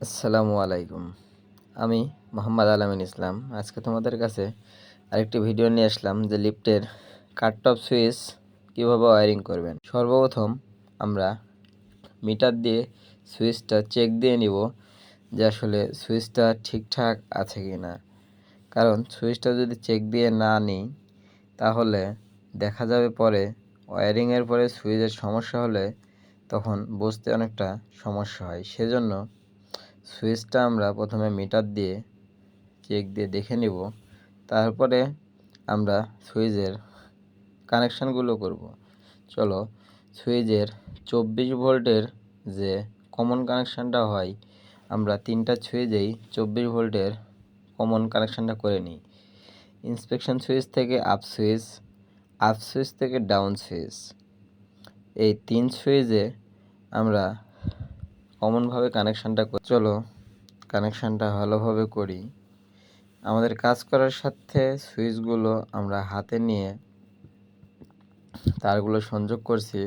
আসসালামু আলাইকুম। আমি মোহাম্মদ আলামিন ইসলাম। আজকে তোমাদের কাছে আরেকটি ভিডিও নিয়ে আসলাম যে লিফটের কাট অফ সুইচ কীভাবে ওয়্যারিং করবেন। সর্বপ্রথম আমরা মিটার দিয়ে সুইচটা চেক দিয়ে নিব যে আসলে সুইচটা ঠিকঠাক আছে কি না। কারণ সুইচটা যদি চেক দিয়ে না নিই তাহলে দেখা যাবে পরে ওয়্যারিংয়ের পরে সুইচের সমস্যা হলে তখন বুঝতে অনেকটা সমস্যা হয়। সেজন্য সুইচটা আমরা প্রথমে মিটার দিয়ে চেক দিয়ে দেখে নিব, তারপরে আমরা সুইচের কানেকশানগুলো করব। চলো সুইচের 24 ভোল্টের যে কমন কানেকশানটা হয়, আমরা তিনটা সুইচেই 24 ভোল্টের কমন কানেকশানটা করে নিই। ইন্সপেকশন সুইচ থেকে আপ সুইচ, আপ সুইচ থেকে ডাউন সুইচ, এই তিন সুইচে আমরা কমনভাবে কানেকশানটা করি। চলো কানেকশানটা ভালোভাবে করি। আমাদের কাজ করার সাথে সুইচগুলো আমরা হাতে নিয়ে তারগুলো সংযোগ করছি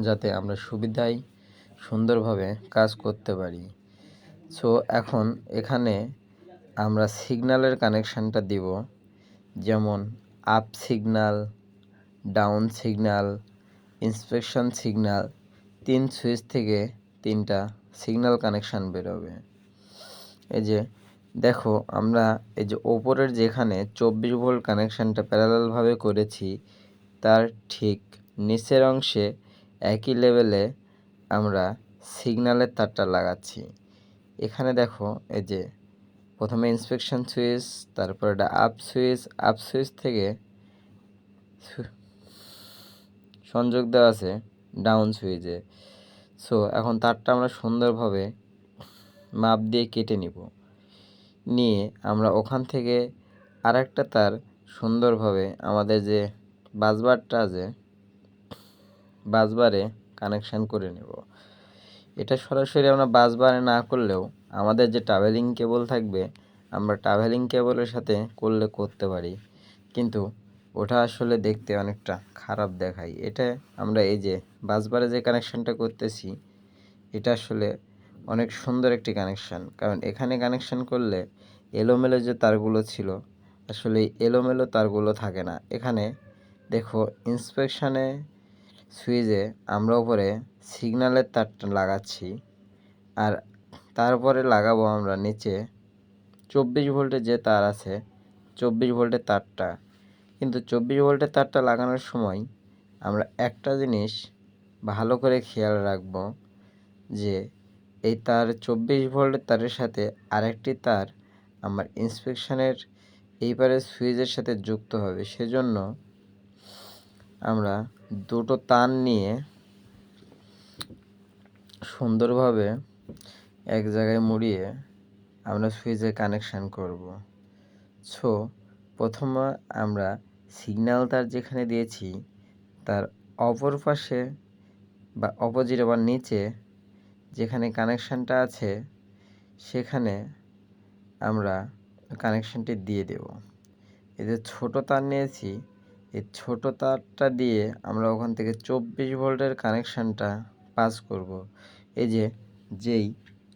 যাতে আমরা সুবিধায় সুন্দরভাবে কাজ করতে পারি। সো এখন এখানে আমরা সিগন্যালের কানেকশানটা দিব, যেমন up signal, down signal, inspection signal. তিন সুইচ থেকে তিনটা সিগন্যাল কানেকশান বেরোবে। এই যে দেখো, আমরা এই যে ওপরের যেখানে 24 ভোল্ট কানেকশানটা প্যারালালভাবে করেছি তার ঠিক নিচের অংশে একই লেভেলে আমরা সিগন্যালের তারটা লাগাচ্ছি। এখানে দেখো, এই যে প্রথমে ইন্সপেকশন সুইচ, তারপর এটা আপ সুইচ, আপ সুইচ থেকে সংযোগ দেওয়া আছে ডাউন সুইচে। সো এখন তারটা আমরা সুন্দরভাবে মাপ দিয়ে কেটে নিয়ে আমরা ওখান থেকে আরেকটা তার সুন্দরভাবে আমাদের যে বাসবারটা আছে বাসবারে কানেকশান করে নেব। এটা সরাসরি আমরা বাসবারে না করলেও আমাদের যে ট্রাভেলিং কেবল থাকবে আমরা ট্রাভেলিং কেবলের সাথে করতে পারি, কিন্তু ওটা আসলে দেখতে অনেকটা খারাপ দেখায়। এটা আমরা এই যে বাসবারে যে কানেকশানটা করতেছি এটা আসলে অনেক সুন্দর একটি কানেকশান, কারণ এখানে কানেকশান করলে এলোমেলো যে তারগুলো ছিল আসলে এলোমেলো তারগুলো থাকে না। এখানে দেখো, ইন্সপেকশানে সুইচে আমরা উপরে সিগন্যালের তারটা লাগাচ্ছি, আর তারপরে লাগাবো আমরা নিচে 24 ভোল্টের যে তার আছে 24 ভোল্টের তারটা। কিন্তু 24 ভোল্টের তারটা লাগানোর সময় আমরা একটা জিনিস ভালো করে খেয়াল রাখবো যে এই তার 24 ভোল্টের তারের সাথে আরেকটি তার আমার ইন্সপেকশনের এইবারে সুইচের সাথে যুক্ত হবে। সেজন্য আমরা দুটো তার নিয়ে সুন্দরভাবে এক জায়গায় মুড়িয়ে আমরা সুইচে কানেকশান করব। সো প্রথমে আমরা সিগন্যাল তার যেখানে দিয়েছি তার অপর পাশে বা অপোজিট বা নিচে যেখানে কানেকশানটা আছে সেখানে আমরা কানেকশানটি দিয়ে দেব। এই যে ছোটো তার নিয়েছি, এই ছোটো তারটা দিয়ে আমরা ওখান থেকে 24 ভোল্টের কানেকশানটা পাস করব। এই যে যেই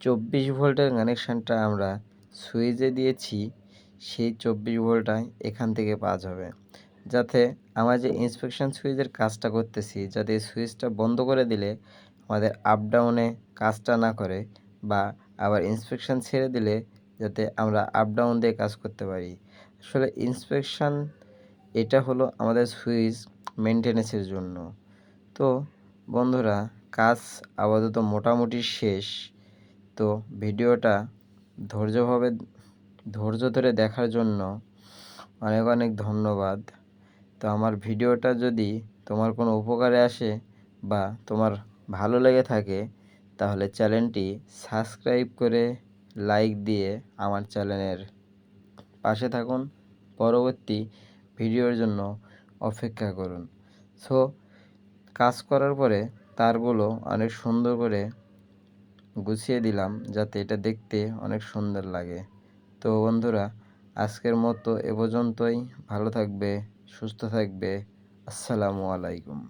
24 ভোল্টের কানেকশানটা আমরা সুইচে দিয়েছি সেই 24 ভোল্টটাই এখান থেকে পাস হবে, যাতে আমরা যে ইন্সপেকশন সুইচের কাজটা করতেছি যাতে এই সুইচটা বন্ধ করে দিলে আমাদের আপ ডাউনে কাজটা না করে, বা আবার ইন্সপেকশন ছেড়ে দিলে যাতে আমরা আপ ডাউন দিয়ে কাজ করতে পারি। আসলে ইন্সপেকশন এটা হলো আমাদের সুইচ মেনটেন্যান্সের জন্য। তো বন্ধুরা, কাজ আপাতত মোটামুটি শেষ। তো ভিডিওটা ধৈর্য ধরে দেখার জন্য অনেক অনেক ধন্যবাদ। তো আমার ভিডিওটা যদি তোমার কোনো উপকারে আসে বা তোমার ভালো লেগে থাকে তাহলে চ্যানেলটি সাবস্ক্রাইব করে লাইক দিয়ে আমার চ্যানেলের পাশে থাকুন। পরবর্তী ভিডিওর জন্য অপেক্ষা করুন। সো কাজ করার পরে তারগুলো অনেক সুন্দর করে গুছিয়ে দিলাম যাতে এটা দেখতে অনেক সুন্দর লাগে। তো বন্ধুরা, আজকের মতো এ পর্যন্তই। ভালো থাকবে, সুস্থ থাকবে। আসসালামু আলাইকুম।